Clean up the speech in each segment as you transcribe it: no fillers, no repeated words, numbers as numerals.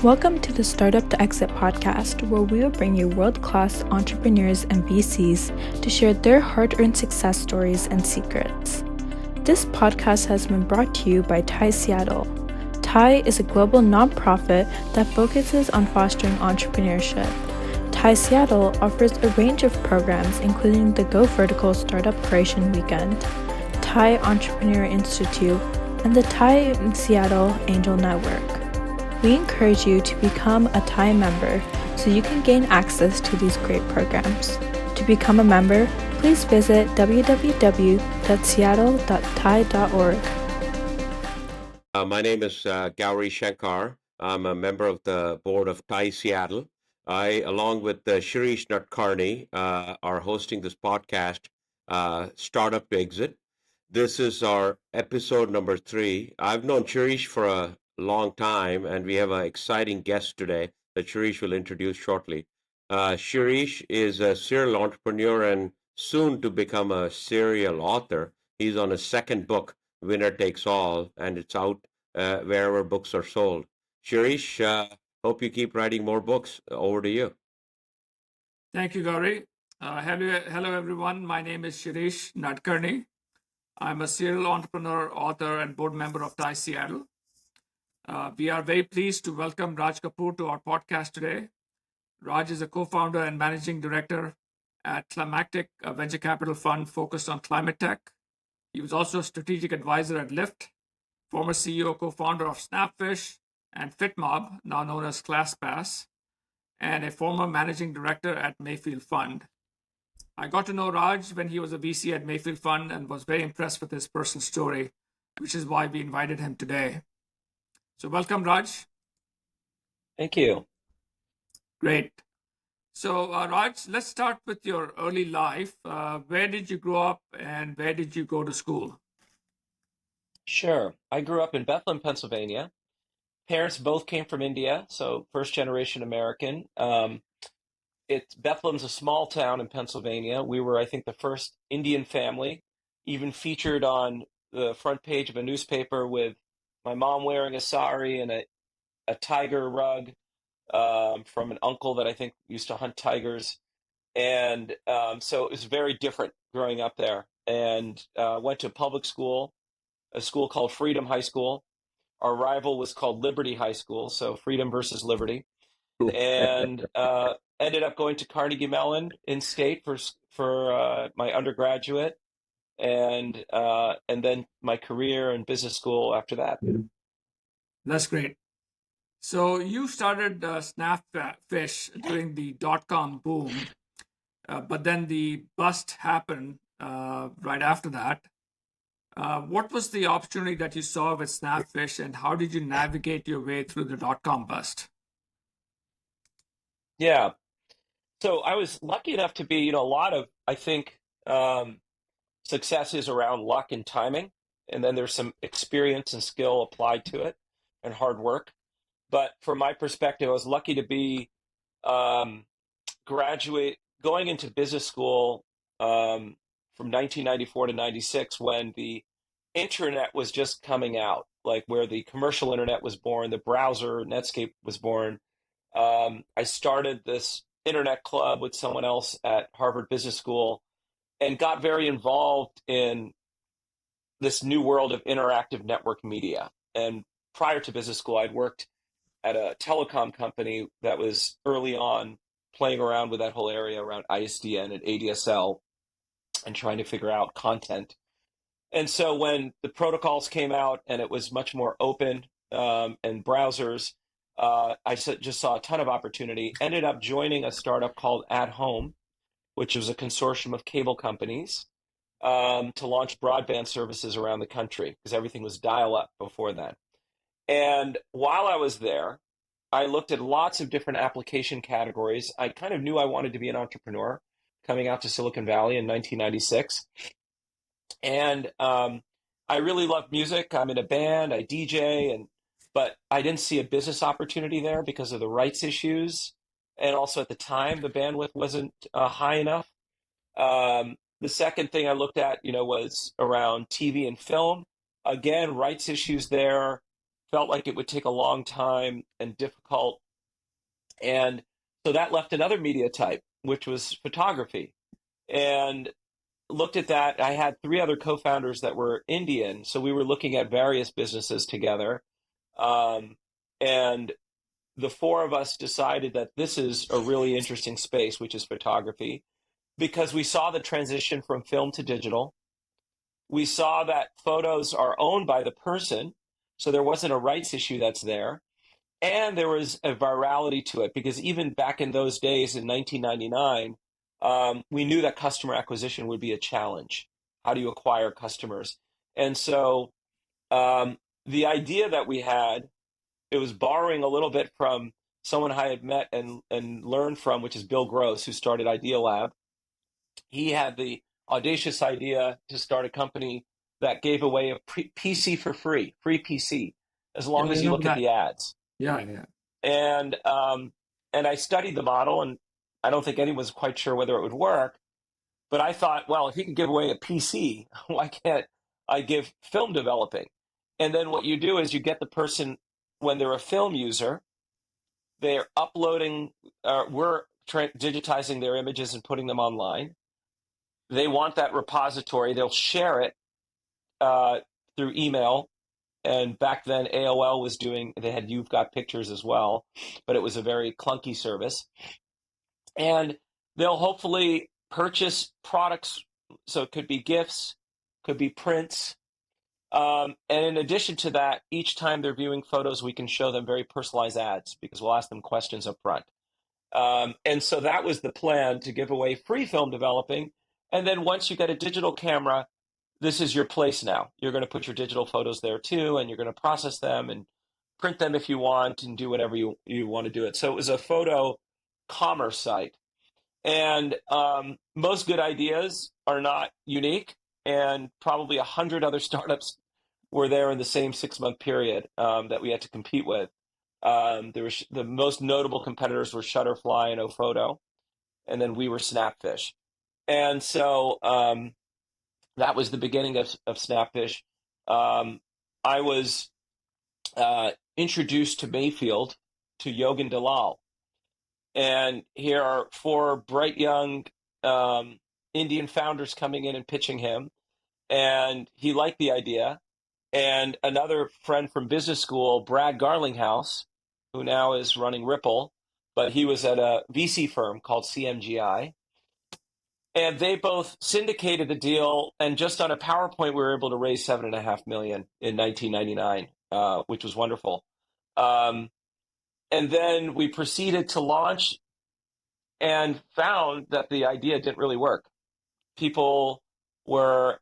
Welcome to the Startup to Exit podcast, where we will bring you world-class entrepreneurs and VCs to share their hard-earned success stories and secrets. This podcast has been brought to you by TIE Seattle. TIE is a global nonprofit that focuses on fostering entrepreneurship. TIE Seattle offers a range of programs, including the Go Vertical Startup Creation Weekend, TIE Entrepreneur Institute, and the TIE Seattle Angel Network. We encourage you to become a TIE member so you can gain access to these great programs. To become a member, please visit www.seattle.tie.org. My name is Gowri Shankar. I'm a member of the board of TIE Seattle. I, along with Shirish Nadkarni, are hosting this podcast, Startup to Exit. This is our episode number 3. I've known Shirish for a long time, and we have an exciting guest today that Shirish will introduce shortly. Shirish is a serial entrepreneur and soon to become a serial author. He's on his second book, Winner Takes All, and it's out wherever books are sold. Shirish, hope you keep writing more books. Over to you. Thank you, Gowri. Hello, everyone. My name is Shirish Nadkarni. I'm a serial entrepreneur, author, and board member of TIE Seattle. We are very pleased to welcome Raj Kapoor to our podcast today. Raj is a co-founder and managing director at Climactic, a venture capital fund focused on climate tech. He was also a strategic advisor at Lyft, former CEO, co-founder of Snapfish and Fitmob, now known as ClassPass, and a former managing director at Mayfield Fund. I got to know Raj when he was a VC at Mayfield Fund and was very impressed with his personal story, which is why we invited him today. So welcome, Raj. Thank you. Great. So Raj, let's start with your early life. Where did you grow up and where did you go to school? Sure. I grew up in Bethlehem, Pennsylvania. Parents both came from India, so first generation American. Bethlehem's a small town in Pennsylvania. We were, I think, the first Indian family, even featured on the front page of a newspaper with my mom wearing a sari and a tiger rug from an uncle that I think used to hunt tigers. And so it was very different growing up there. And went to public school, a school called Freedom High School. Our rival was called Liberty High School, so Freedom versus Liberty. And ended up going to Carnegie Mellon in state for my undergraduate, and then my career in business school after that. That's great. So you started Snapfish during the dot-com boom, but then the bust happened right after that. What was the opportunity that you saw with Snapfish, and how did you navigate your way through the dot-com bust? Yeah. So I was lucky enough to be, a lot of, I think, successes around luck and timing. And then there's some experience and skill applied to it and hard work. But from my perspective, I was lucky to be going into business school from 1994 to 96 when the internet was just coming out, like where the commercial internet was born, the browser, Netscape was born. I started this internet club with someone else at Harvard Business School and got very involved in this new world of interactive network media. And prior to business school, I'd worked at a telecom company that was early on playing around with that whole area around ISDN and ADSL and trying to figure out content. And so when the protocols came out and it was much more open and browsers, I just saw a ton of opportunity. Ended up joining a startup called At Home, which was a consortium of cable companies to launch broadband services around the country because everything was dial-up before then. And while I was there, I looked at lots of different application categories. I kind of knew I wanted to be an entrepreneur coming out to Silicon Valley in 1996. And I really loved music. I'm in a band, I DJ, but I didn't see a business opportunity there because of the rights issues. And also at the time, the bandwidth wasn't high enough. The second thing I looked at, was around TV and film. Again, rights issues there. felt like it would take a long time and difficult. And so that left another media type, which was photography. And looked at that. I had three other co-founders that were Indian, so we were looking at various businesses together. And the four of us decided that this is a really interesting space, which is photography, because we saw the transition from film to digital. We saw that photos are owned by the person, so there wasn't a rights issue that's there. And there was a virality to it, because even back in those days in 1999, we knew that customer acquisition would be a challenge. How do you acquire customers? And so the idea that we had, it was borrowing a little bit from someone I had met and learned from, which is Bill Gross, who started Idea Lab. He had the audacious idea to start a company that gave away a PC for free PC, as long as you look at the ads. Yeah. And I studied the model, and I don't think anyone was quite sure whether it would work. But I thought, well, if he can give away a PC, why can't I give film developing? And then what you do is you get the person, when they're a film user, they're uploading, we're digitizing their images and putting them online. They want that repository. They'll share it through email. And back then, AOL was they had You've Got Pictures as well, but it was a very clunky service. And they'll hopefully purchase products. So it could be gifts, could be prints. And in addition to that, each time they're viewing photos, we can show them very personalized ads, because we'll ask them questions up front. And so that was the plan, to give away free film developing. And then once you get a digital camera, this is your place now. You're going to put your digital photos there too, and you're going to process them and print them if you want, and do whatever you want to do it. So it was a photo commerce site. And most good ideas are not unique, and probably 100 other startups were there in the same 6-month period that we had to compete with. The most notable competitors were Shutterfly and Ophoto, and then we were Snapfish. And so that was the beginning of Snapfish. I was introduced to Mayfield, to Yogan Dalal. And here are four bright young Indian founders coming in and pitching him. And he liked the idea. And another friend from business school, Brad Garlinghouse, who now is running Ripple, but he was at a VC firm called CMGI. And they both syndicated the deal, and just on a PowerPoint, we were able to raise $7.5 million in 1999, which was wonderful. And then we proceeded to launch, and found that the idea didn't really work. People were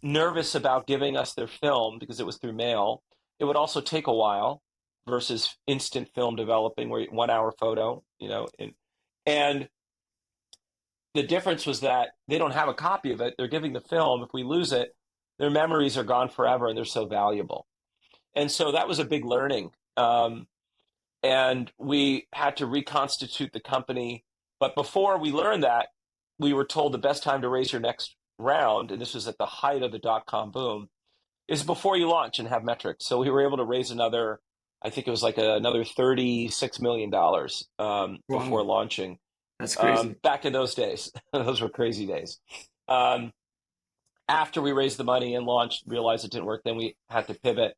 nervous about giving us their film because it was through mail. It would also take a while versus instant film developing, where 1 hour photo, and the difference was that they don't have a copy of it. They're giving the film. If we lose it, their memories are gone forever, and they're so valuable. And so that was a big learning. And we had to reconstitute the company. But before we learned that, we were told the best time to raise your next round, and this was at the height of the dot-com boom, is before you launch and have metrics. So we were able to raise another, I think it was like another $36 million before launching. That's crazy. Back in those days. Those were crazy days. After we raised the money and launched, realized it didn't work, then we had to pivot.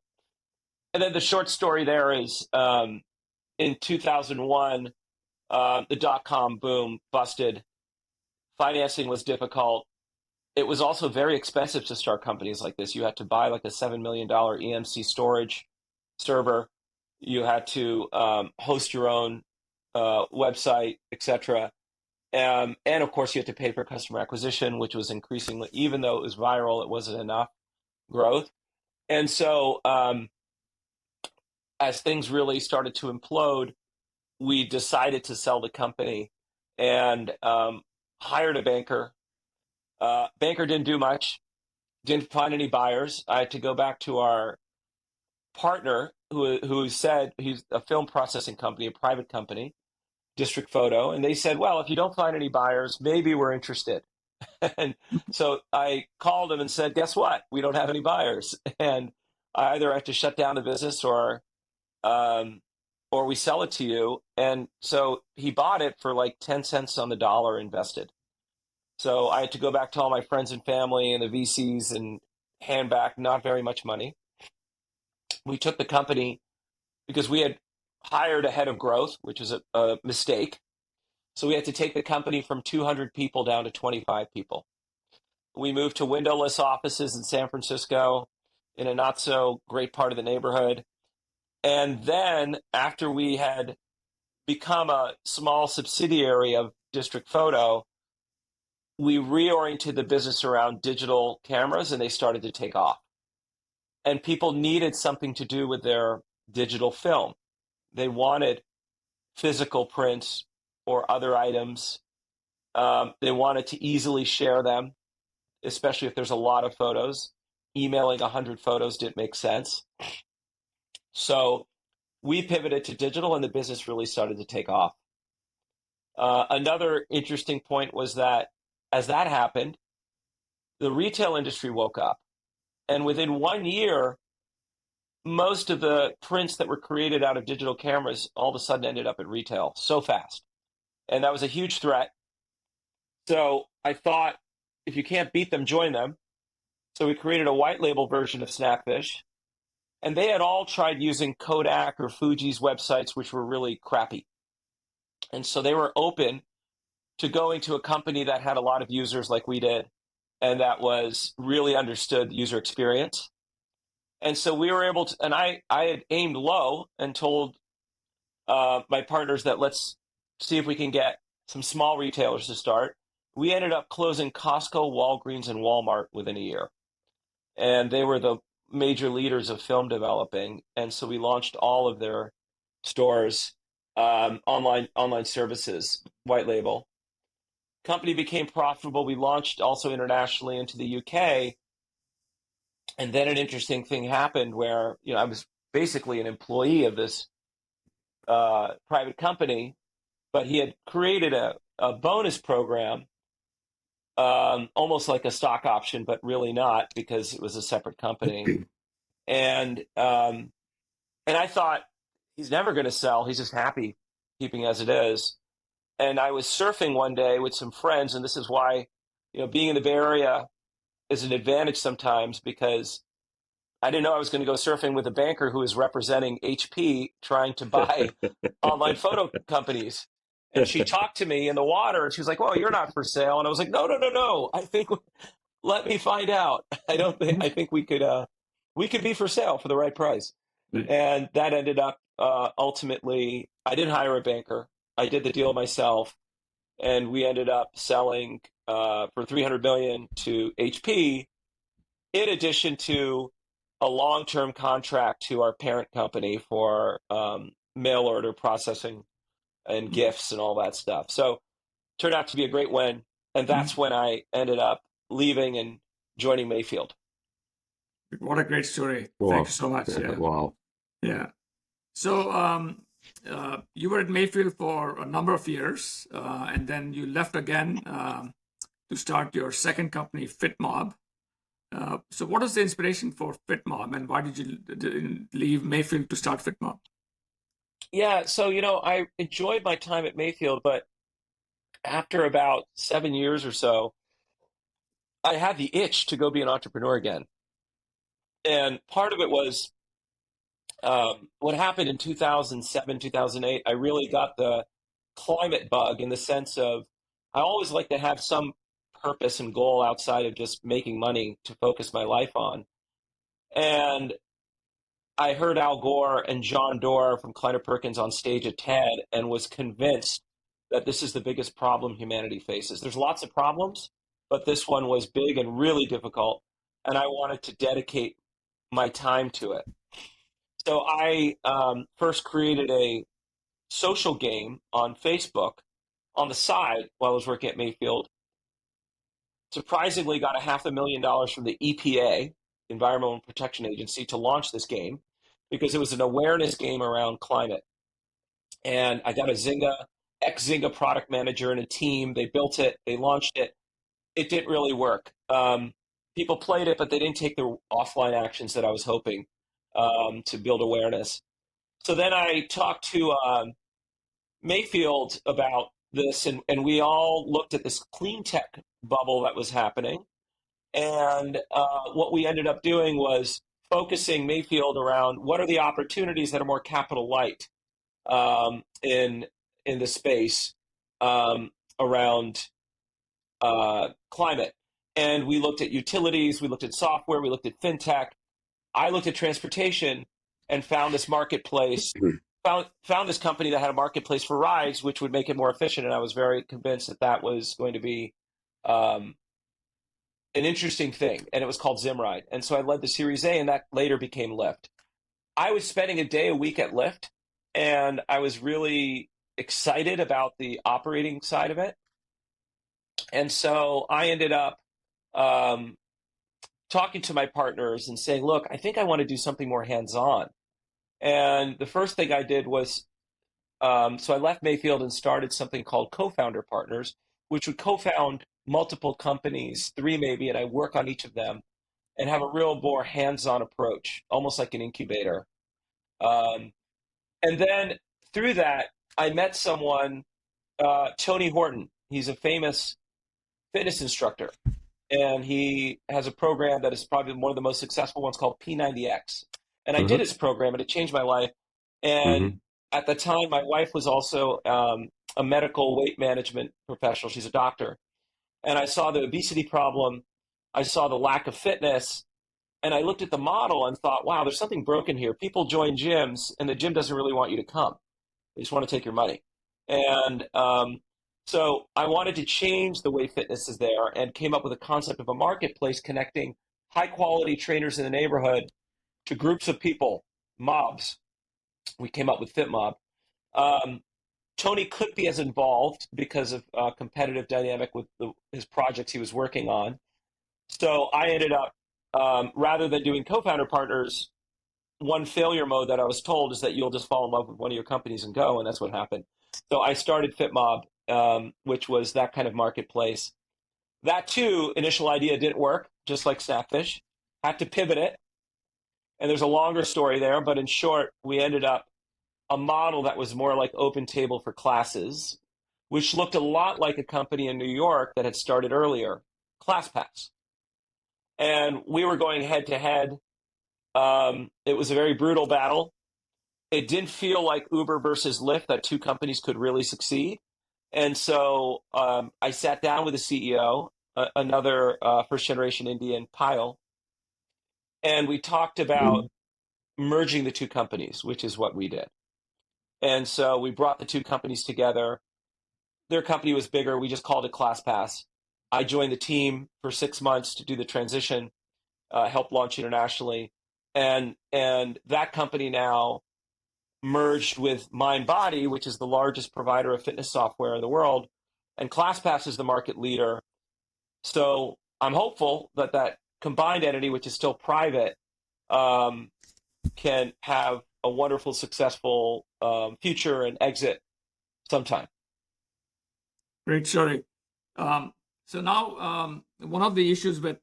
And then the short story there is, in 2001, the dot-com boom busted. Financing was difficult. It was also very expensive to start companies like this. You had to buy like a $7 million EMC storage server. You had to host your own website, etc. And of course, you had to pay for customer acquisition, which was increasingly, even though it was viral, it wasn't enough growth. And so as things really started to implode, we decided to sell the company and hired a banker. Banker didn't do much, didn't find any buyers. I had to go back to our partner who said, he's a film processing company, a private company, District Photo. And they said, well, if you don't find any buyers, maybe we're interested. And so I called them and said, guess what? We don't have any buyers. And I either have to shut down the business or we sell it to you. And so he bought it for like 10 cents on the dollar invested. So I had to go back to all my friends and family and the VCs and hand back not very much money. We took the company because we had hired a head of growth, which was a mistake. So we had to take the company from 200 people down to 25 people. We moved to windowless offices in San Francisco in a not so great part of the neighborhood. And then after we had become a small subsidiary of District Photo, we reoriented the business around digital cameras and they started to take off. And people needed something to do with their digital film. They wanted physical prints or other items. They wanted to easily share them, especially if there's a lot of photos. Emailing 100 photos didn't make sense. So we pivoted to digital and the business really started to take off. Another interesting point was that as that happened, the retail industry woke up. And within 1 year, most of the prints that were created out of digital cameras all of a sudden ended up at retail so fast. And that was a huge threat. So I thought, if you can't beat them, join them. So we created a white label version of Snapfish. And they had all tried using Kodak or Fuji's websites, which were really crappy. And so they were open to going to a company that had a lot of users like we did, and that was really understood the user experience. And so we were able to, and I had aimed low and told my partners that let's see if we can get some small retailers to start. We ended up closing Costco, Walgreens, and Walmart within a year. And they were the major leaders of film developing. And so we launched all of their stores, online services, white label. Company became profitable. We launched also internationally into the UK. And then an interesting thing happened where, I was basically an employee of this private company, but he had created a bonus program, almost like a stock option, but really not because it was a separate company. And I thought he's never going to sell. He's just happy keeping as it is. And I was surfing one day with some friends, and this is why, being in the Bay Area is an advantage sometimes, because I didn't know I was going to go surfing with a banker who was representing HP trying to buy online photo companies. And she talked to me in the water, and she was like, "Well, you're not for sale." And I was like, No. I think, let me find out. I think we could be for sale for the right price. And that ended up, ultimately, I didn't hire a banker. I did the deal myself, and we ended up selling for $300 million to HP, in addition to a long-term contract to our parent company for mail order processing and gifts and all that stuff. So turned out to be a great win, and that's when I ended up leaving and joining Mayfield. What a great story. Wow. Thank you so much. Yeah. Wow. Yeah. So you were at Mayfield for a number of years, and then you left again to start your second company, Fitmob. So what was the inspiration for Fitmob, and why did you leave Mayfield to start Fitmob? Yeah, so I enjoyed my time at Mayfield, but after about 7 years or so, I had the itch to go be an entrepreneur again. And part of it was what happened in 2007, 2008. I really got the climate bug, in the sense of I always like to have some purpose and goal outside of just making money to focus my life on. And I heard Al Gore and John Doerr from Kleiner Perkins on stage at TED and was convinced that this is the biggest problem humanity faces. There's lots of problems, but this one was big and really difficult, and I wanted to dedicate my time to it. So I first created a social game on Facebook on the side while I was working at Mayfield. Surprisingly, got $500,000 from the EPA, Environmental Protection Agency, to launch this game because it was an awareness game around climate. And I got a ex-Zynga product manager and a team. They built it. They launched it. It didn't really work. People played it, but they didn't take the offline actions that I was hoping. to build awareness. So then I talked to Mayfield about this, and we all looked at this clean tech bubble that was happening. And what we ended up doing was focusing Mayfield around what are the opportunities that are more capital light in the space around climate. And we looked at utilities, we looked at software, we looked at fintech. I looked at transportation and found this marketplace, found this company that had a marketplace for rides, which would make it more efficient. And I was very convinced that that was going to be an interesting thing. And it was called Zimride. And so I led the Series A, and that later became Lyft. I was spending a day a week at Lyft, and I was really excited about the operating side of it. And so I ended up talking to my partners and saying, look, I think I want to do something more hands-on. And the first thing I did was, so I left Mayfield and started something called Co-Founder Partners, which would co-found multiple companies, 3 maybe, and I work on each of them and have a real more hands-on approach, almost like an incubator. And then through that, I met someone, Tony Horton. He's a famous fitness instructor, and he has a program that is probably one of the most successful ones called P90X. And I did his program, and it changed my life. And at the time, my wife was also a medical weight management professional. She's a doctor. And I saw the obesity problem. I saw the lack of fitness. And I looked at the model and thought, wow, there's something broken here. People join gyms, and the gym doesn't really want you to come. They just want to take your money. And so I wanted to change the way fitness is there, and came up with a concept of a marketplace connecting high-quality trainers in the neighborhood to groups of people, mobs. We came up with Fitmob. Tony couldn't be as involved because of competitive dynamic with his projects he was working on. So I ended up, rather than doing co-founder partners, one failure mode that I was told is that you'll just fall in love with one of your companies and go, and that's what happened. So I started Fitmob, which was that kind of marketplace. That too, initial idea didn't work, just like Snapfish. Had to pivot it. And there's a longer story there, but in short, we ended up a model that was more like Open Table for classes, which looked a lot like a company in New York that had started earlier, ClassPass. And we were going head to head. It was a very brutal battle. It didn't feel like Uber versus Lyft, that two companies could really succeed. And so I sat down with the CEO, another first generation Indian, Pyle, and we talked about merging the two companies, which is what we did. And so we brought the two companies together. Their company was bigger. We just called it ClassPass. I joined the team for 6 months to do the transition, help launch internationally. And that company now merged with MindBody, which is the largest provider of fitness software in the world. And ClassPass is the market leader. So I'm hopeful that that combined entity, which is still private, can have a wonderful, successful future and exit sometime. Great, sorry. So now one of the issues with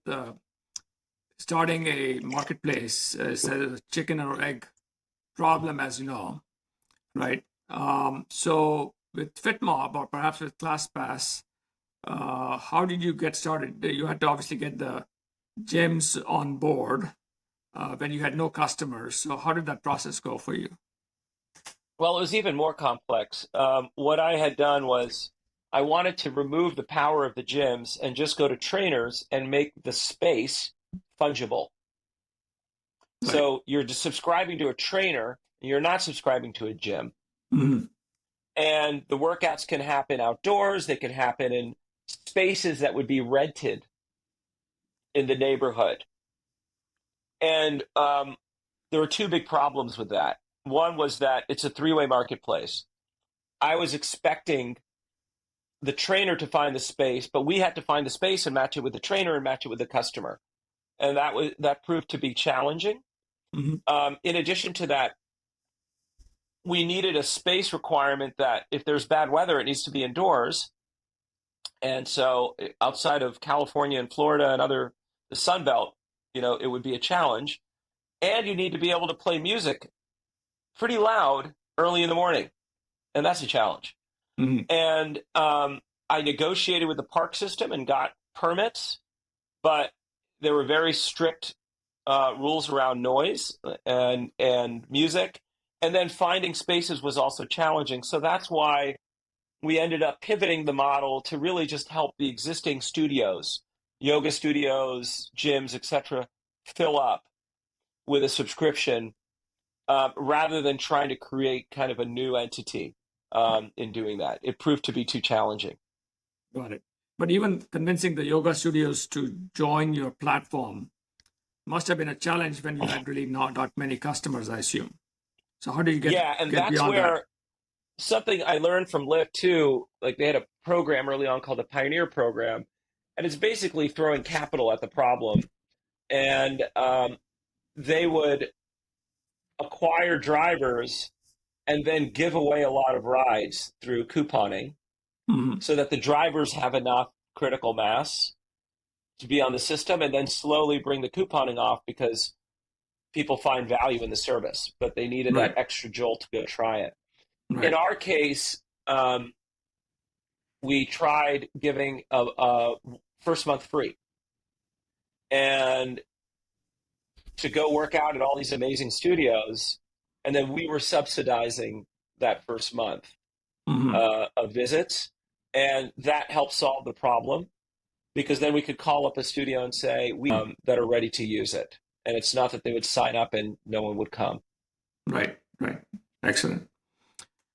starting a marketplace is a chicken or egg problem, as you know, right? So with Fitmob, or perhaps with ClassPass, how did you get started? You had to obviously get the gyms on board when you had no customers. So how did that process go for you? Well, it was even more complex. What I had done was I wanted to remove the power of the gyms and just go to trainers and make the space fungible. Right. So you're just subscribing to a trainer, and you're not subscribing to a gym. Mm-hmm. And the workouts can happen outdoors. They can happen in spaces that would be rented in the neighborhood. And there were two big problems with that. One was that it's a three-way marketplace. I was expecting the trainer to find the space, but we had to find the space and match it with the trainer and match it with the customer. And that proved to be challenging. Mm-hmm. In addition to that, we needed a space requirement that if there's bad weather, it needs to be indoors. And so outside of California and Florida and the Sun Belt, it would be a challenge. and you need to be able to play music pretty loud early in the morning, and that's a challenge. Mhm. And I negotiated with the park system and got permits, but there were very strict rules around noise and music. And then finding spaces was also challenging. So that's why we ended up pivoting the model to really just help the existing studios, yoga studios, gyms, etc., fill up with a subscription rather than trying to create kind of a new entity in doing that. It proved to be too challenging. Got it. But even convincing the yoga studios to join your platform must have been a challenge when you had really not many customers, I assume. So how did you Yeah, and get that's beyond that? where something I learned from Lyft too, like they had a program early on called the Pioneer Program, and it's basically throwing capital at the problem. And they would acquire drivers and then give away a lot of rides through couponing Mhm. so that the drivers have enough critical mass to be on the system and then slowly bring the couponing off because people find value in the service, but they needed that Right, extra jolt to go try it. In right. our case, we tried giving a first month free and to go work out at all these amazing studios. And then we were subsidizing that first month Mhm. of visits. And that helped solve the problem because then we could call up a studio and say, we that are ready to use it. And it's not that they would sign up and no one would come. Right, right. Excellent.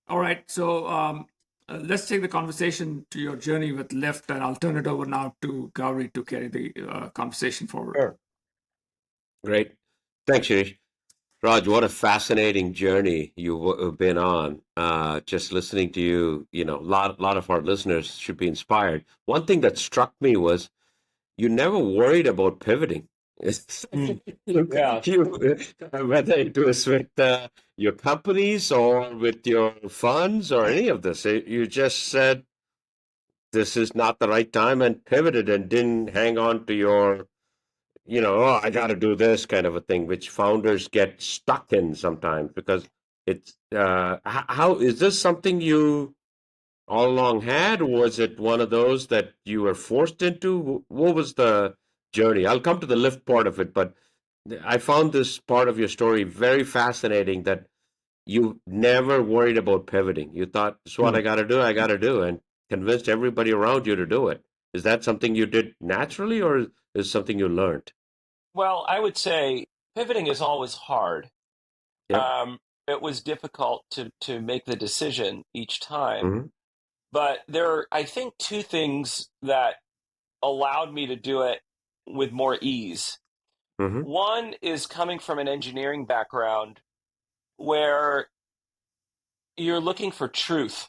All right. So let's take the conversation to your journey with Lyft, and I'll turn it over now to Gowri to carry the conversation forward. Sure. Great. Thanks, Shirish. Raj, what a fascinating journey you've been on. Just listening to you, lot of our listeners should be inspired. One thing that struck me was you never worried about pivoting. Mm. Yeah. Whether it was with your companies or with your funds or any of this, you just said this is not the right time and pivoted and didn't hang on to your, oh, I got to do this kind of a thing, which founders get stuck in sometimes because it's, how is this something you all along had, or was it one of those that you were forced into? What was the journey? I'll come to the lift part of it, but I found this part of your story very fascinating that you never worried about pivoting. You thought, it's what Hmm. I got to do, and convinced everybody around you to do it. Is that something you did naturally, or is something you learned? Well, I would say pivoting is always hard. Yep. It was difficult to make the decision each time. Mm-hmm. But there are, I think, two things that allowed me to do it with more ease. Mm-hmm. One is coming from an engineering background where you're looking for truth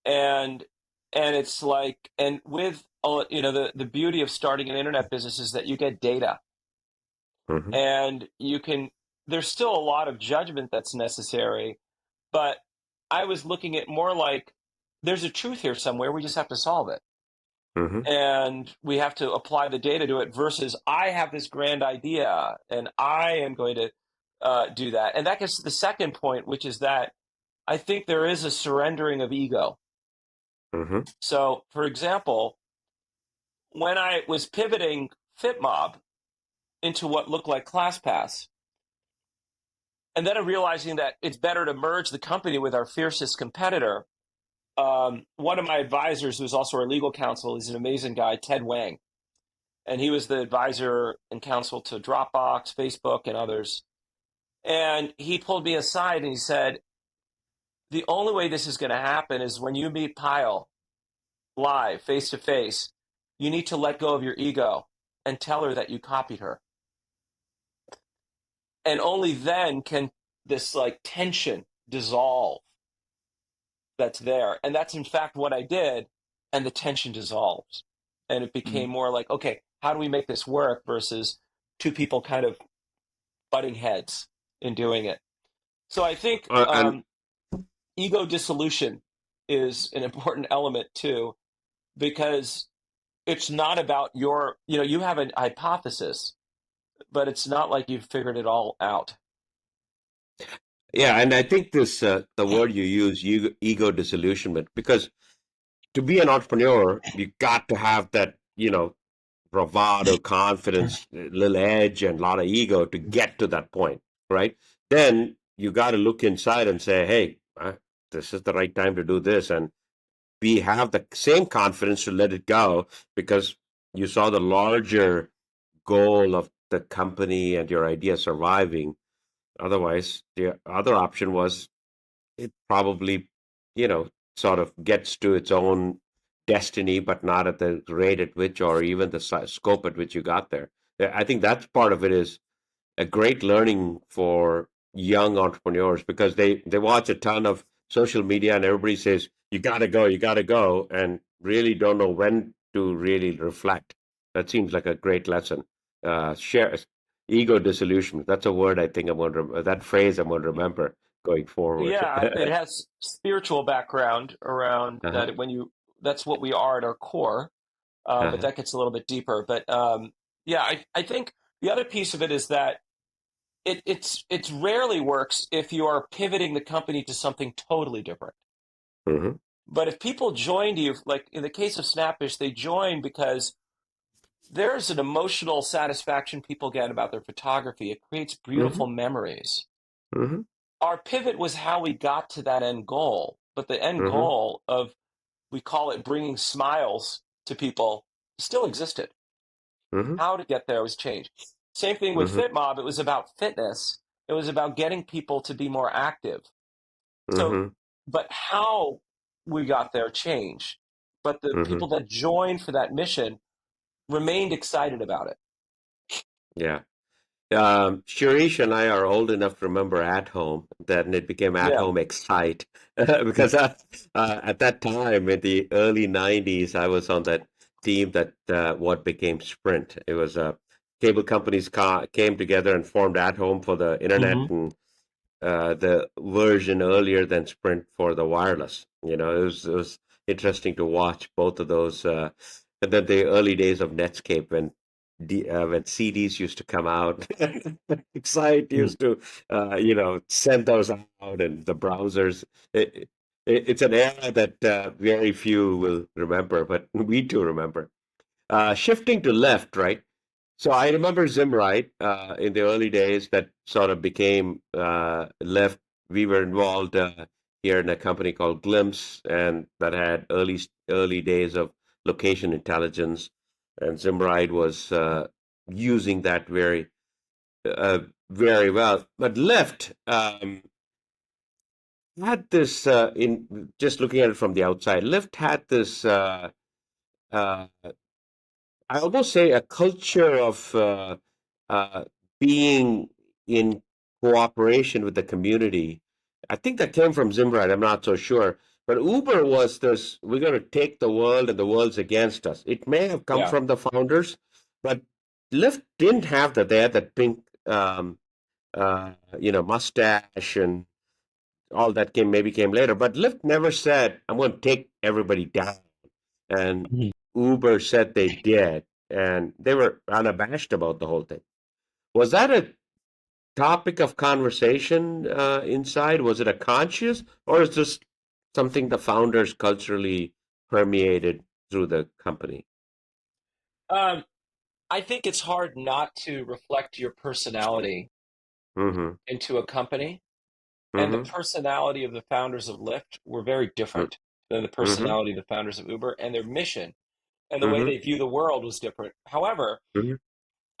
and it's like and with the beauty of starting an internet business is that you get data Mm-hmm. and you can there's still a lot of judgment that's necessary, but I was looking at more like there's a truth here somewhere, we just have to solve it. Mm-hmm. And we have to apply the data to it versus I have this grand idea and I am going to do that. And that gets to the second point, which is that I think there is a surrendering of ego. Mm-hmm. So, for example, when I was pivoting Fitmob into what looked like ClassPass, and then I'm realizing that it's better to merge the company with our fiercest competitor. One of my advisors, who's also our legal counsel, is an amazing guy, Ted Wang. And he was the advisor and counsel to Dropbox, Facebook, and others. And he pulled me aside and he said, the only way this is going to happen is when you meet Pyle live, face to face, you need to let go of your ego and tell her that you copied her. And only then can this like tension dissolve that's there. And that's in fact what I did. And the tension dissolves. And it became more like, okay, how do we make this work versus two people kind of butting heads in doing it. So I think And ego dissolution is an important element too, because it's not about you have a hypothesis but it's not like you've figured it all out. Yeah, and I think this the word you use, ego disillusionment, because to be an entrepreneur, you got to have that, bravado, confidence, little edge, and a lot of ego to get to that point, right? Then you got to look inside and say, hey, this is the right time to do this, and we have the same confidence to let it go because you saw the larger goal of the company and your idea surviving. Otherwise, the other option was it probably, sort of gets to its own destiny, but not at the rate at which or even the scope at which you got there. Yeah, I think that's part of it is a great learning for young entrepreneurs because they watch a ton of social media and everybody says you got to go, and really don't know when to really reflect. That seems like a great lesson. Share ego disillusionment. That's a word I think I'm going to that phrase I'm going to remember going forward. Yeah, it has spiritual background around Uh-huh. that that's what we are at our core, but Uh-huh. that gets a little bit deeper. But yeah, I think the other piece of it is that it's rarely works if you are pivoting the company to something totally different. Mm-hmm. But if people joined you, like in the case of Snapfish, they join because there's an emotional satisfaction people get about their photography. It creates Mm-hmm. beautiful memories. Mm-hmm. Our pivot was how we got to that end goal, but the end Mm-hmm. goal of, we call it bringing smiles to people, still existed. Mm-hmm. How to get there was changed. Same thing with Mm-hmm. Fitmob. It was about fitness. It was about getting people to be more active. So, Mm-hmm. but how we got there changed. But the Mm-hmm. people that joined for that mission remained excited about it. Yeah. Shirish and I are old enough to remember At Home. Then it became At Yeah. Home Excite because at that time in the early '90s, I was on that team that what became Sprint. It was cable companies came together and formed At Home for the internet Hmm. and the version earlier than Sprint for the wireless. It was interesting to watch both of those. And then the early days of Netscape when CDs used to come out, Excite used to send those out, and the browsers. It's an era that very few will remember, but we do remember. Shifting to left, right? So I remember Zimrite in the early days that sort of became left. We were involved here in a company called Glimpse, and that had early days of location intelligence, and Zimrite was using that uh, very well. But left had this in just looking at it from the outside. Lyft had this. Uh, I almost say a culture of uh, being in cooperation with the community. I think that came from Zimrite. I'm not so sure. But Uber was this, we're going to take the world and the world's against us. It may have come Yeah. from the founders, but Lyft didn't have that. They had that pink, mustache and all that came later. But Lyft never said, I'm going to take everybody down. And Mhm. Uber said they did, and they were unabashed about the whole thing. Was that a topic of conversation inside? Was it a conscious, or is this something the founders culturally permeated through the company? Um, I think it's hard not to reflect your personality Mm-hmm. into a company. And the Mm-hmm. personality of the founders of Lyft were very different than the Mm-hmm. personality of the founders of Uber, and their mission and the way Mm-hmm. they view the world was different. However, Mm-hmm.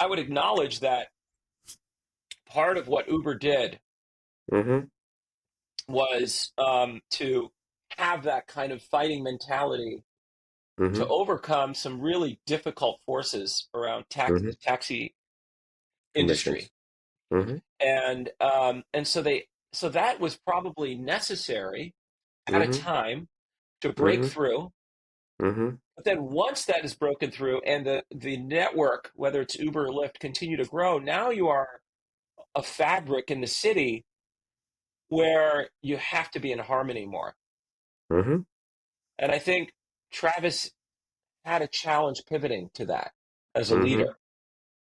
I would acknowledge that part of what Uber did Mm-hmm. was to have that kind of fighting mentality to Mm-hmm. overcome some really difficult forces around Mm-hmm. the taxi industry. Commissions. Mm-hmm. And so that was probably necessary at a Mm-hmm. time to break Mm-hmm. through. Mm-hmm. But then once that is broken through and the network, whether it's Uber or Lyft, continue to grow, now you are a fabric in the city where you have to be in harmony more. Mm-hmm. And I think Travis had a challenge pivoting to that as a Mm-hmm. leader.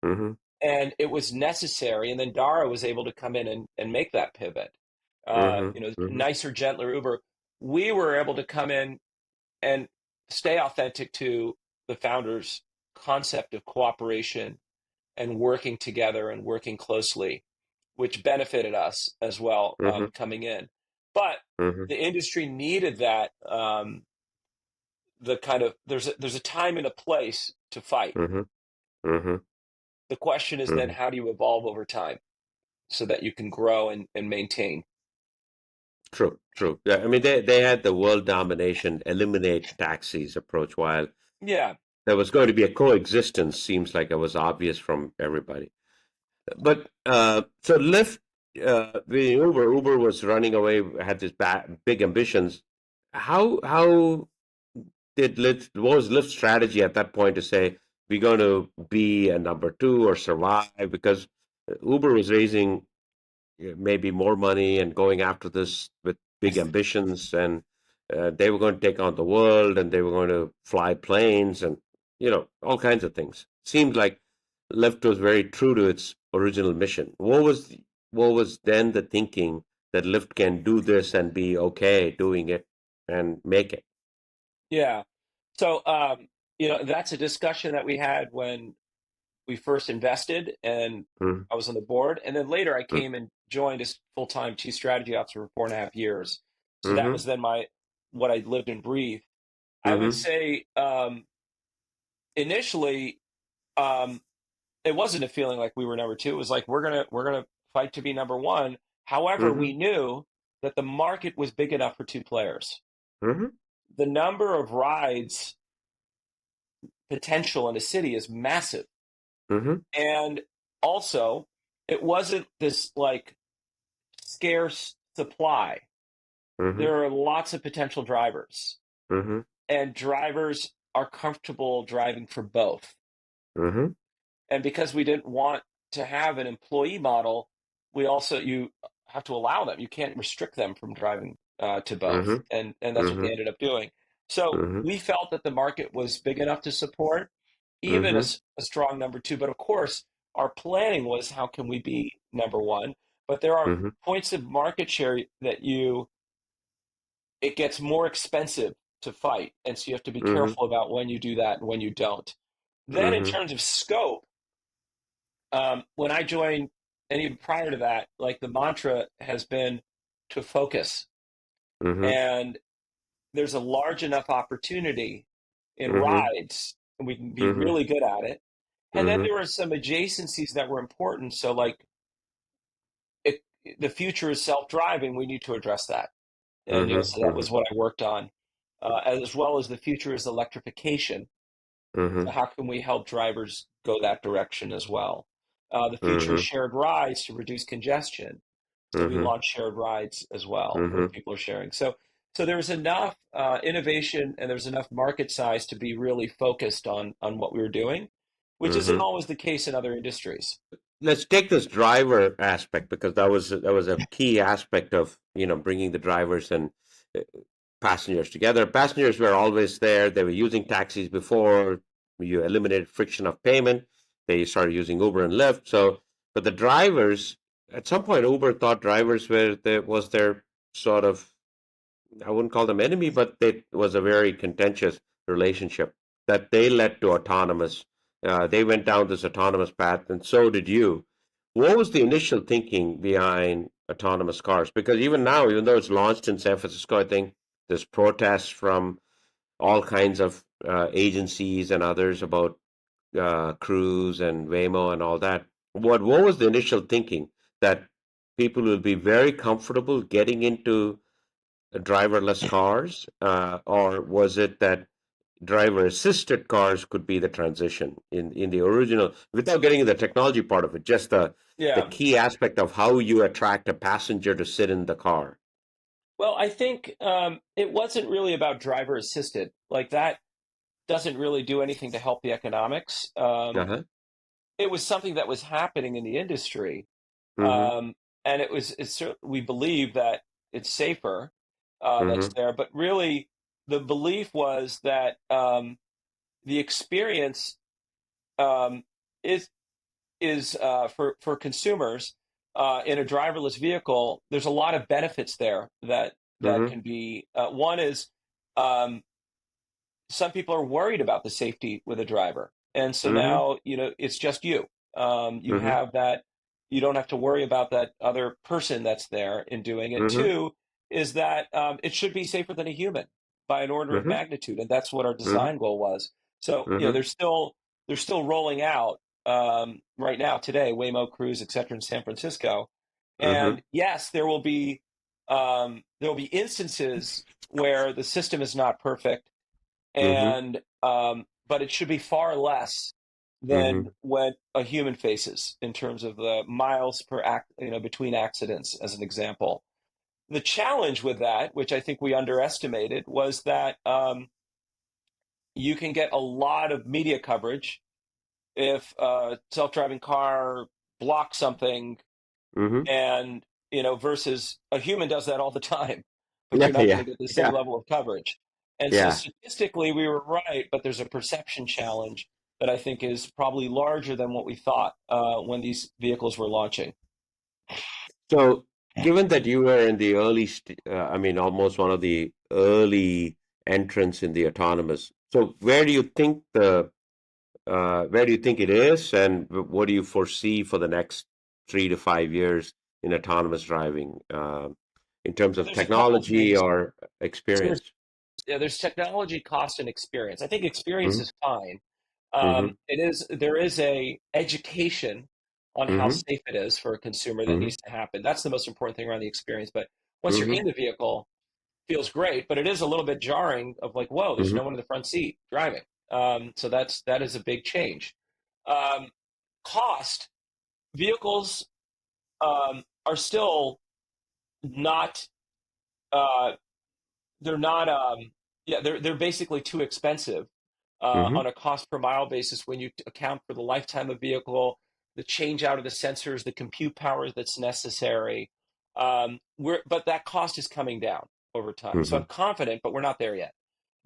Mm-hmm. and it was necessary. And then Dara was able to come in and make that pivot. Nicer, gentler Uber. We were able to come in and stay authentic to the founders' concept of cooperation and working together and working closely, which benefited us as well coming in. But the industry needed that there's a time and a place to fight. The question is then how do you evolve over time so that you can grow and maintain? True. Yeah, I mean, they had the world domination, eliminate taxis approach, while Yeah. there was going to be a coexistence. Seems like it was obvious from everybody. But so Lyft, the Uber was running away, had this big ambitions. How did Lyft? What was Lyft's strategy at that point to say we're going to be a number two or survive? Because Uber was raising maybe more money and going after this with big ambitions, and they were going to take on the world, and they were going to fly planes, and all kinds of things. Seemed like Lyft was very true to its original mission. What was then the thinking that Lyft can do this and be okay doing it and make it? Yeah. So, that's a discussion that we had when we first invested and Mm, I was on the board. And then later I mm, came and joined as full-time chief strategy officer for 4.5 years. So that mm-hmm, was then what I lived and breathed. I would mm-hmm, say initially um, it wasn't a feeling like we were number two. It was like we're gonna fight to be number one. However, mm-hmm, we knew that the market was big enough for two players. mm-hmm, The number of rides potential in a city is massive. mm-hmm, And also, it wasn't this like scarce supply. mm-hmm, There are lots of potential drivers, mm-hmm, and drivers are comfortable driving for both. mm-hmm, And because we didn't want to have an employee model, you have to allow them. You can't restrict them from driving to both, mm-hmm, and that's what mm-hmm, they ended up doing. So mm-hmm, we felt that the market was big enough to support even mm-hmm, a strong number two. But of course, our planning was how can we be number one? But there are mm-hmm, points of market share that it gets more expensive to fight, and so you have to be mm-hmm, careful about when you do that and when you don't. Then, in mm-hmm, terms of scope, when I joined, and even prior to that, like the mantra has been to focus. mm-hmm, And there's a large enough opportunity in mm-hmm, rides, and we can be mm-hmm, really good at it. And then mm-hmm, there were some adjacencies that were important. So, like, it, the future is self-driving. We need to address that, and so that mm-hmm, was what I worked on, as well as the future is electrification. mm-hmm, So how can we help drivers go that direction as well? The future is mm-hmm, shared rides to reduce congestion. So we mm-hmm, launched shared rides as well, where mm-hmm, people are sharing. So there was enough innovation and there was enough market size to be really focused on what we were doing, which isn't mm-hmm. always the case in other industries. Let's take this driver aspect, because that was a key aspect of bringing the drivers and uh, passengers together. Passengers were always there. They were using taxis before. You eliminated friction of payment. They started using Uber and Lyft. So, but the drivers, at some point, Uber thought drivers was their sort of, I wouldn't call them enemy, but it was a very contentious relationship that they led to autonomous. They went down this autonomous path, and so did you. What was the initial thinking behind autonomous cars? Because even now, even though it's launched in San Francisco, I think there's protests from all kinds of agencies and others about Cruise and Waymo and all that. What was the initial thinking that people will be very comfortable getting into driverless cars, or was it that driver-assisted cars could be the transition in the original, without getting into the technology part of it, just the Yeah. key aspect of how you attract a passenger to sit in the car? Well, I think it wasn't really about driver assisted. Like that doesn't really do anything to help the economics. Uh-huh. It was something that was happening in the industry. Mm-hmm. And we believe that it's safer that's Mm-hmm. there. But really, the belief was that the experience um, is is for consumers in a driverless vehicle. There's a lot of benefits there that Mm-hmm. can be. One is um, some people are worried about the safety with a driver, and so Mm-hmm. now it's just you. You Mm-hmm. have that. You don't have to worry about that other person that's there in doing it. Mm-hmm. Two is that it should be safer than a human by an order of Mm-hmm. magnitude, and that's what our Mm-hmm. design goal was. So Mm-hmm. they're still rolling out right now today, Waymo Cruise, et cetera, in San Francisco. Mm-hmm. And yes, there will be instances where the system is not perfect, Mm-hmm. and but it should be far less than Mm-hmm. what a human faces in terms of the miles per between accidents, as an example. The challenge with that, which I think we underestimated, was that you can get a lot of media coverage if a self-driving car blocks something, Mm-hmm. and versus a human does that all the time, but Yeah. you're not going Yeah. to get the same Yeah. level of coverage. And so Yeah. statistically we were right, but there's a perception challenge that I think is probably larger than what we thought when these vehicles were launching. So, given that you were in the I mean, almost one of the early entrants in the autonomous, so where do you think it is, and what do you foresee for the next 3 to 5 years in autonomous driving, in terms So of there's a couple technology things. or So there's experience? yeah, there's technology, cost, and experience. I think experience Mm-hmm. is fine. Mm-hmm. There is a education on how Mm-hmm. safe it is for a consumer that Mm-hmm. needs to happen. That's the most important thing around the experience. But once you're Mm-hmm. in the vehicle, feels great, but it is a little bit jarring of like, whoa, there's Mm-hmm. no one in the front seat driving. So that is a big change. Um, Cost, vehicles are still not uh, they're not yeah, they're basically too expensive Mm-hmm. on a cost per mile basis when you account for the lifetime of vehicle, the change out of the sensors, the compute power that's necessary. But that cost is coming down over time. So I'm Mm-hmm. confident, but we're not there yet.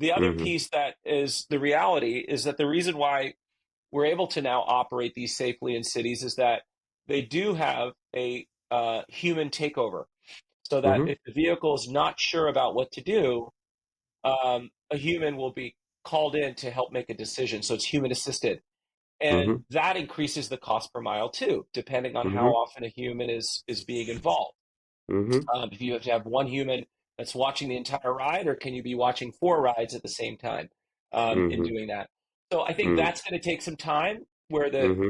The other Mm-hmm. piece that is the reality is that the reason why we're able to now operate these safely in cities is that they do have a human takeover. So that Mm-hmm. if the vehicle is not sure about what to do, a human will be called in to help make a decision. So it's human assisted. And Mm-hmm. that increases the cost per mile too, depending on how Mm-hmm. often a human is being involved. Mm-hmm. If you have to have one human that's watching the entire ride, or can you be watching four rides at the same time in Mm-hmm. doing that? So I think that's going to take some time where Mm-hmm.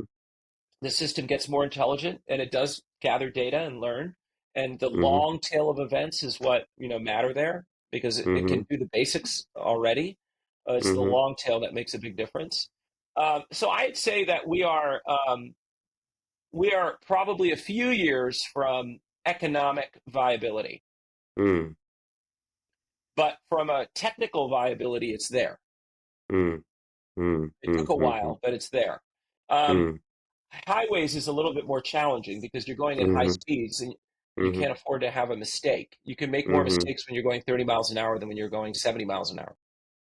the system gets more intelligent and it does gather data and learn. And the Mm-hmm. long tail of events is what matter there, because it Mm-hmm. can do the basics already. It's the Mm-hmm. long tail that makes a big difference. So I'd say that we are probably a few years from economic viability, Mm-hmm. but from a technical viability, it's there. Mm-hmm. It took a Mm-hmm. while, but it's there. Um, Mm-hmm. Highways is a little bit more challenging because you're going at high Mm-hmm. speeds and you Mm-hmm. can't afford to have a mistake. You can make more Mm-hmm. mistakes when you're going 30 miles an hour than when you're going 70 miles an hour.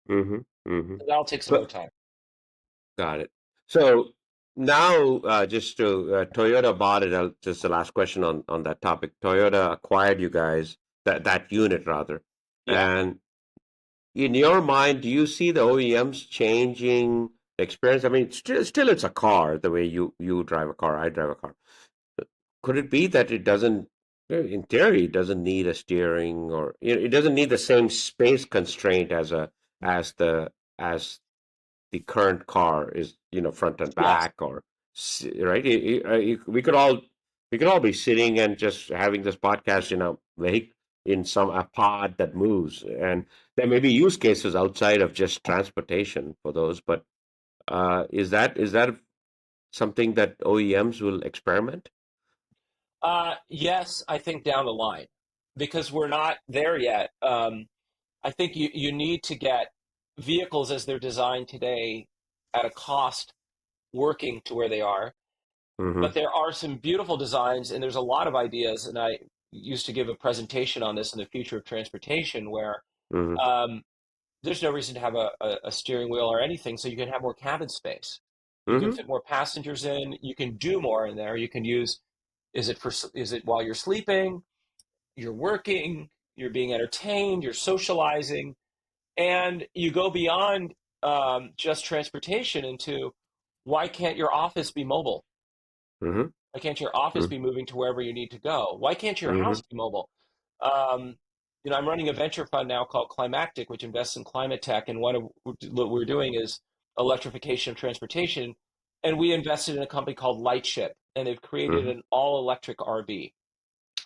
Mm-hmm. Mm-hmm. So that'll take some more But time. got it. So now, just to Toyota bought it. Just the last question on that topic. Toyota acquired you guys, that unit rather, Yeah. and in your mind, do you see the OEMs changing the experience? I mean, still it's a car. The way you drive a car, I drive a car. Could it be that it doesn't, in theory, it doesn't need a steering, or it doesn't need the same space constraint as the as the current car is, front and Yes. back, or right? We could all be sitting and just having this podcast in a vehicle, in a pod that moves, and there may be use cases outside of just transportation for those. But is that something that OEMs will experiment? Yes, I think down the line, because we're not there yet. I think you need to get vehicles as they're designed today at a cost working to where they are. Mm-hmm. But there are some beautiful designs, and there's a lot of ideas. And I used to give a presentation on this in the future of transportation, where Mm-hmm. um, there's no reason to have a steering wheel or anything, so you can have more cabin space. You can Mm-hmm. fit more passengers in. You can do more in there. You can use, is it while you're sleeping, you're working, you're being entertained, you're socializing, and you go beyond just transportation into why can't your office be mobile? Mm-hmm. Why can't your office be moving to wherever you need to go? Why can't your Mm-hmm. house be mobile? Um, I'm running a venture fund now called Climactic, which invests in climate tech. And one of what we're doing is electrification of transportation. And we invested in a company called Lightship, and they've created Mm-hmm. an all-electric RV,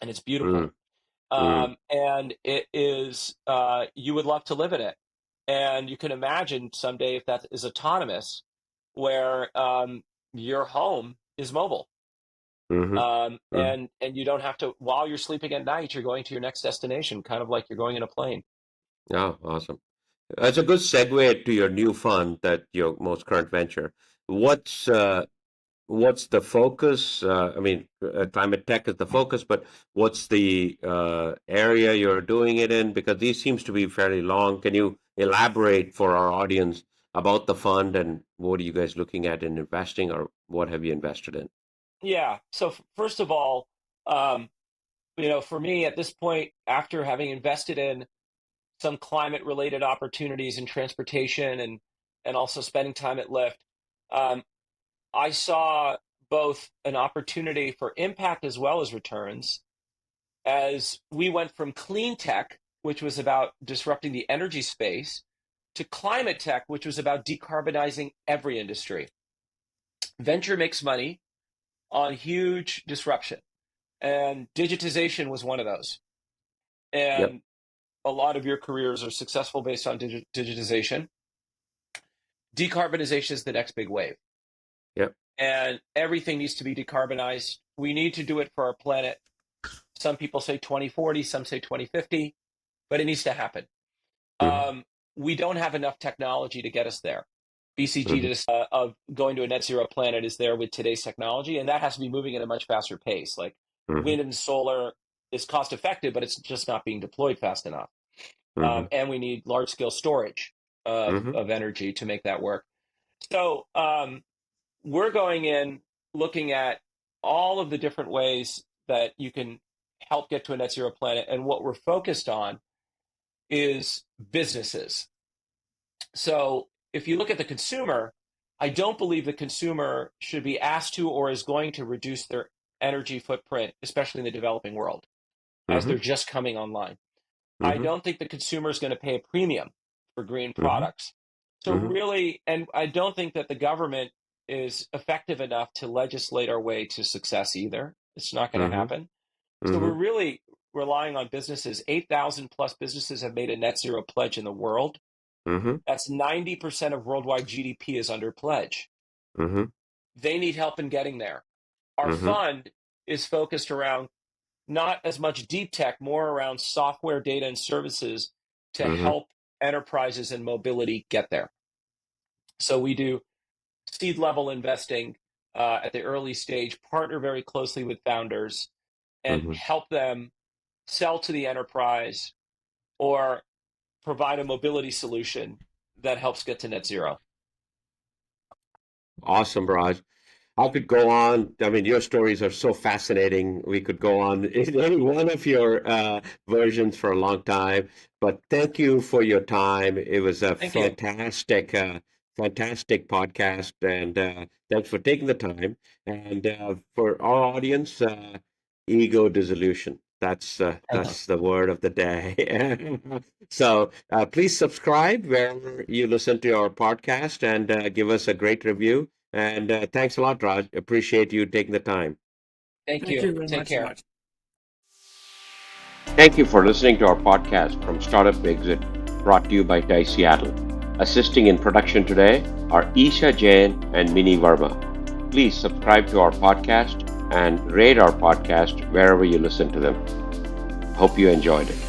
and it's beautiful. Mm-hmm. And it is, you would love to live in it. And you can imagine someday if that is autonomous, where your home is mobile. Mm-hmm. Mm-hmm. And you don't have to, while you're sleeping at night, you're going to your next destination, kind of like you're going in a plane. Oh, awesome. That's a good segue to your new fund, that your most current venture. What's what's the focus? I mean, climate tech is the focus, but what's the area you're doing it in? Because these seems to be fairly long. Can you elaborate for our audience about the fund and what are you guys looking at in investing, or what have you invested in? Yeah. So first of all, um, for me at this point, after having invested in some climate related opportunities in transportation and also spending time at Lyft, um, I saw both an opportunity for impact as well as returns as we went from clean tech, which was about disrupting the energy space, to climate tech, which was about decarbonizing every industry. Venture makes money on huge disruption, and digitization was one of those. Yep. And a lot of your careers are successful based on digitization. Decarbonization is the next big wave, Yep. and everything needs to be decarbonized. We need to do it for our planet. Some people say 2040, some say 2050, but it needs to happen. Mm-hmm. We don't have enough technology to get us there. Mm-hmm. BCG of going to a net zero planet is there with today's technology, and that has to be moving at a much faster pace. Like Mm-hmm. wind and solar is cost effective, but it's just not being deployed fast enough. Mm-hmm. And we need large scale storage Mm-hmm. of energy to make that work. So we're going in looking at all of the different ways that you can help get to a net zero planet. And what we're focused on is businesses. So if you look at the consumer, I don't believe the consumer should be asked to or is going to reduce their energy footprint, especially in the developing world, as Mm-hmm. they're just coming online. I Mm-hmm. don't think the consumer is going to pay a premium for green Mm-hmm. products. So Mm-hmm. really, and I don't think that the government is effective enough to legislate our way to success either. It's not going to Mm-hmm. happen. So we're Mm-hmm. really relying on businesses. 8,000 plus businesses have made a net zero pledge in the world. Mm-hmm. That's 90% of worldwide GDP is under pledge. Mm-hmm. They need help in getting there. Our Mm-hmm. fund is focused around not as much deep tech, more around software, data, and services to Mm-hmm. help enterprises and mobility get there. So we do seed level investing at the early stage, partner very closely with founders, and Mm-hmm. help them sell to the enterprise or provide a mobility solution that helps get to net zero. Awesome, Raj. I could go on. I mean, your stories are so fascinating. We could go on in any one of your versions for a long time. But thank you for your time. It was a Thank you. fantastic podcast, and thanks for taking the time. And for our audience, ego dissolution. That's the word of the day. So please subscribe wherever you listen to our podcast, and give us a great review. And thanks a lot, Raj. Appreciate you taking the time. Thank Thank you. you very Take much, care. Raj. Thank you for listening to our podcast from Startup Exit, brought to you by TIE Seattle. Assisting in production today are Eesha, Jain, and Minee Verma. Please subscribe to our podcast and rate our podcast wherever you listen to them. Hope you enjoyed it.